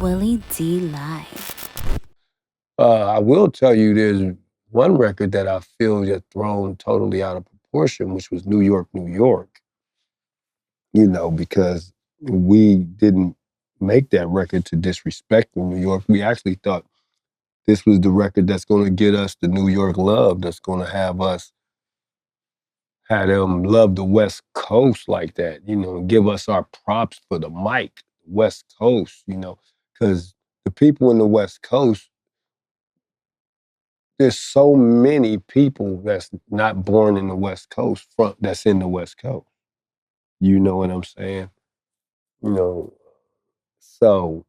Willie D Live. I will tell you there's one record that I feel just thrown totally out of proportion, which was New York, New York. Because we didn't make that record to disrespect New York. We actually thought this was the record that's going to get us the New York love, that's going to have us had them love the West Coast like that, and give us our props for the mic, West Coast, because the people in the West Coast, there's so many people that's not born in the West Coast that's in the West Coast. You know what I'm saying? You know, so,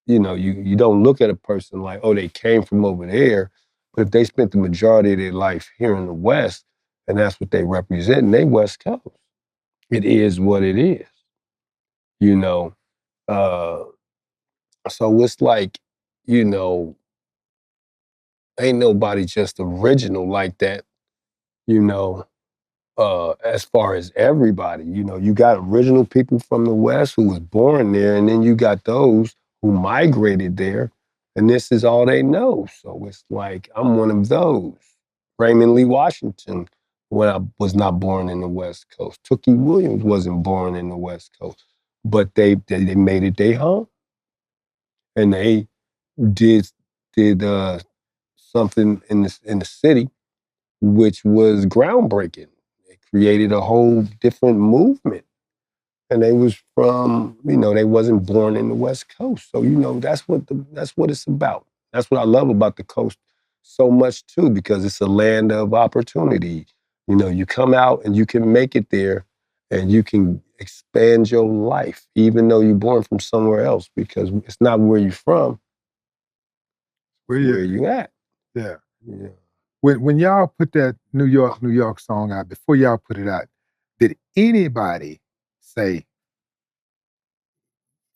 you don't look at a person like, oh, they came from over there, but if they spent the majority of their life here in the West, and that's what they represent, and they West Coast. It is what it is, you know. Uh, so it's like, you know, ain't nobody just original like that, you know. As far as everybody, you got original people from the West who was born there, and then you got those who migrated there, and this is all they know. So it's like, I'm one of those. Raymond Lee Washington, when I was not born in the West Coast. Tookie Williams wasn't born in the West Coast, but they made it their home, and they did did something in the city which was groundbreaking. It created a whole different movement. And they was from, they wasn't born in the West Coast. So, that's what it's about. That's what I love about the coast so much too, because it's a land of opportunity. You come out and you can make it there, and you can expand your life, even though you're born from somewhere else, because it's not where you're from, where you at. Yeah. Yeah. When y'all put that New York, New York song out, before y'all put it out, did anybody say,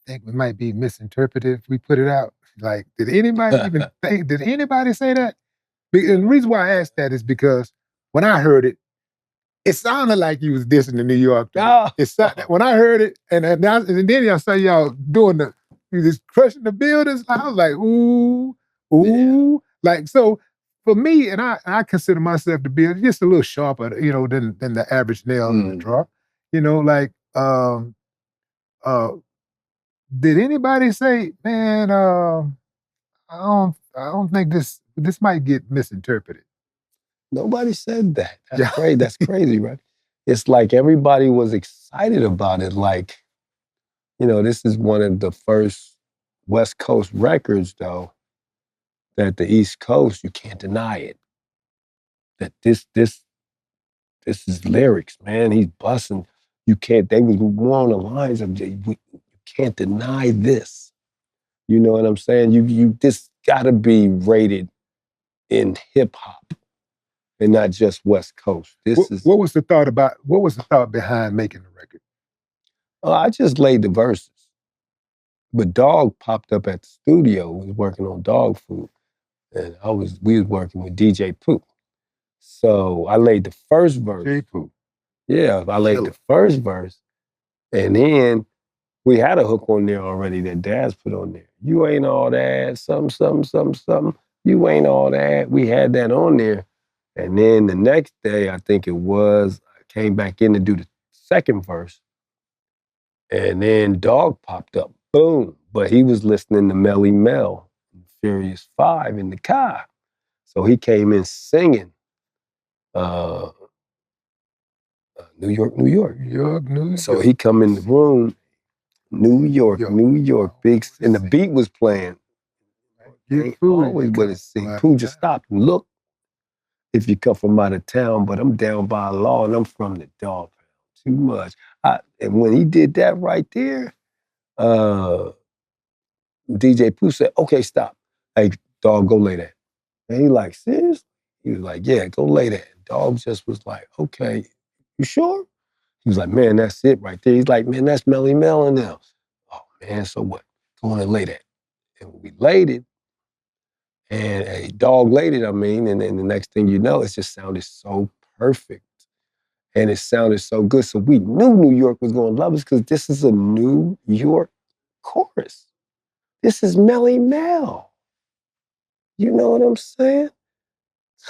think we might be misinterpreted if we put it out? Like, did anybody even think, did anybody say that? And the reason why I asked that is because when I heard it, it sounded like you was dissing the New York. When I heard it, and then y'all say y'all doing you just crushing the buildings, I was like, ooh, ooh. Yeah. Like, so for me, and I consider myself to be just a little sharper, than the average nail in the drawer. Did anybody say, man, I don't think this might get misinterpreted? Nobody said that. That's crazy. That's crazy, right? It's like everybody was excited about it. Like, this is one of the first West Coast records, though, that the East Coast, you can't deny it. That this is lyrics, man. He's busting. They was more on the lines of, you can't deny this. You know what I'm saying? This gotta be rated in hip hop and not just West Coast. What was the thought behind making the record? I just laid the verses. But Dog popped up at the studio. We was working on Dog Food. And we was working with DJ Pooh. So I laid the first verse. DJ Pooh. Yeah, I laid the first verse. And then we had a hook on there already that Daz put on there. You ain't all that, something, something, something, something. You ain't all that. We had that on there. And then the next day, I think it was, I came back in to do the second verse. And then Dog popped up. Boom. But he was listening to Melly Mel, Furious 5 in the car. So he came in singing New York, New York. New York, New York. So he come in the room, New York, New York, big, and the beat was playing. Ain't always what it seems. Pooh just stopped and looked. If you come from out of town, but I'm down by law and I'm from the dog pound. Too much. And when he did that right there, DJ Pooh said, okay, stop. Hey, Dog, go lay that. And he like, serious? He was like, yeah, go lay that. And Dog just was like, okay, you sure? He was like, man, that's it right there. He's like, man, that's Melly Mel in there. Oh, man, so what? Go on and lay that. And we laid it. And a Dog laid it, and then the next thing you know, it just sounded so perfect. And it sounded so good. So we knew New York was going to love us because this is a New York chorus. This is Melly Mel. You know what I'm saying?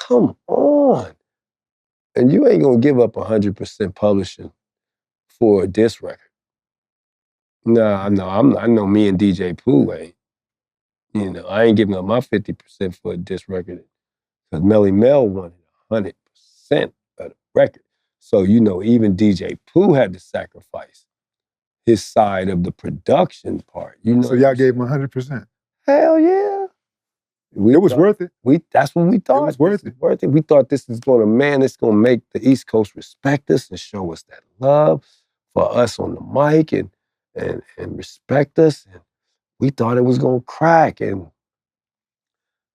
Come on. And you ain't gonna give up 100% publishing for a diss record. Nah, no, I know me and DJ Pooh ain't. You know, I ain't giving up my 50% for a diss record because Melly Mel wanted 100% of the record. So, you know, even DJ Pooh had to sacrifice his side of the production part. You know, So y'all gave him 100%. Hell yeah. It was worth it. That's what we thought. It was worth it. Worth it. We thought this is it's gonna make the East Coast respect us and show us that love for us on the mic and respect us. And we thought it was gonna crack. And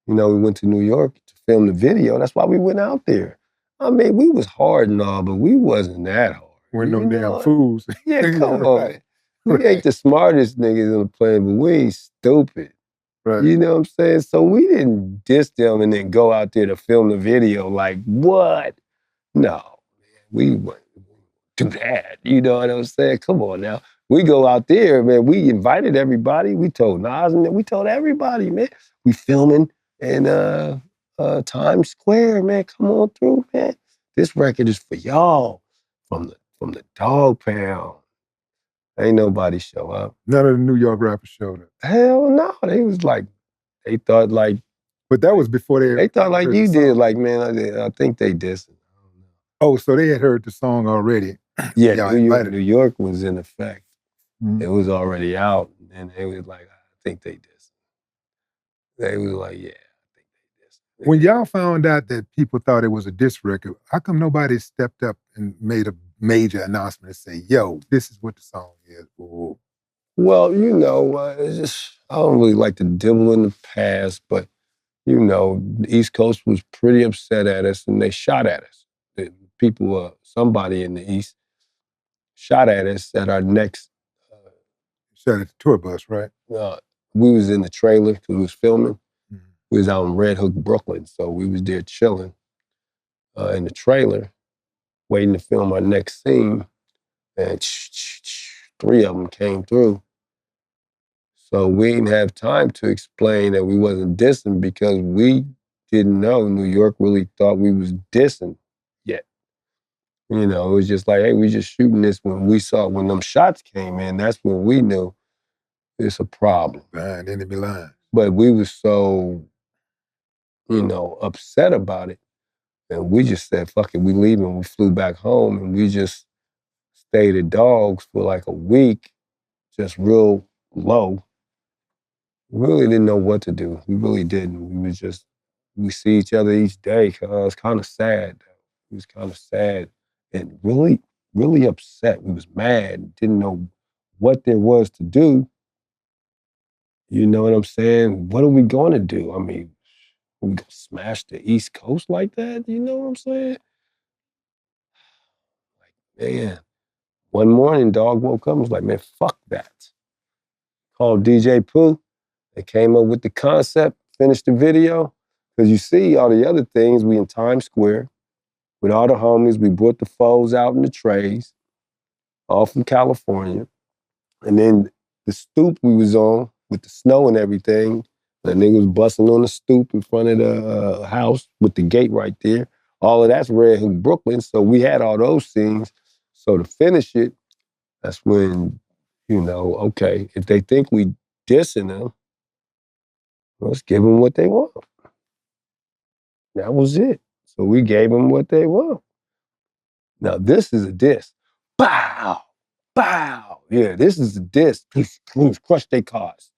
you know, we went to New York to film the video. That's why we went out there. I mean, we was hard and all, but we wasn't that hard. We're no damn fools. Yeah, come on. We ain't the smartest niggas on the planet, but we ain't stupid. Right. You know what I'm saying? So we didn't diss them and then go out there to film the video like, what? No, we wouldn't do that. You know what I'm saying? Come on now. We go out there, man. We invited everybody. We told Nas and we told everybody, man. We filming in Times Square, man. Come on through, man. This record is for y'all from the Dog Pound. Ain't nobody show up. None of the New York rappers showed up. Hell no. They thought like. But that was before they thought like you did. Like, man, I think they dissed. Oh, so they had heard the song already. Yeah, New York was in effect. Mm-hmm. It was already out. And they was like, I think they dissed. They was like, yeah, I think they dissed. When y'all found out that people thought it was a diss record, how come nobody stepped up and made a major announcement and say, yo, this is what the song is? Ooh. Well, you know, it's just, I don't really like to dibble in the past, but, you know, the East Coast was pretty upset at us and they shot at us. People, somebody in the East shot at us at our next. Shot at the tour bus, right? We was in the trailer because we was filming. Mm-hmm. We was out in Red Hook, Brooklyn. So we was there chilling in the trailer, waiting to film our next scene. And 3 of them came through. So we didn't have time to explain that we wasn't dissing because we didn't know New York really thought we was dissing yet. You know, it was just like, hey, we just shooting this. When them shots came in, that's when we knew it's a problem. Behind enemy lines. But we was so, you know, upset about it. And we just said, fuck it, we leaving. We flew back home and we just stayed at Dogs for like a week, just real low. We really didn't know what to do. We really didn't. We see each other each day. It was kind of sad. It was kind of sad and really, really upset. We was mad, didn't know what there was to do. You know what I'm saying? What are we going to do? I mean, we gonna smash the East Coast like that? You know what I'm saying? Like, man, one morning, Dog woke up and was like, man, fuck that. Called DJ Pooh. They came up with the concept, finished the video. Because you see all the other things, we in Times Square with all the homies. We brought the foes out in the trays, all from California. And then the stoop we was on with the snow and everything, the nigga was busting on the stoop in front of the house with the gate right there. All of that's Red Hook, Brooklyn. So we had all those scenes. So to finish it, that's when, you know, okay, if they think we dissing them, let's give them what they want. That was it. So we gave them what they want. Now this is a diss. Bow, bow. Yeah, this is a diss. Crush their cars.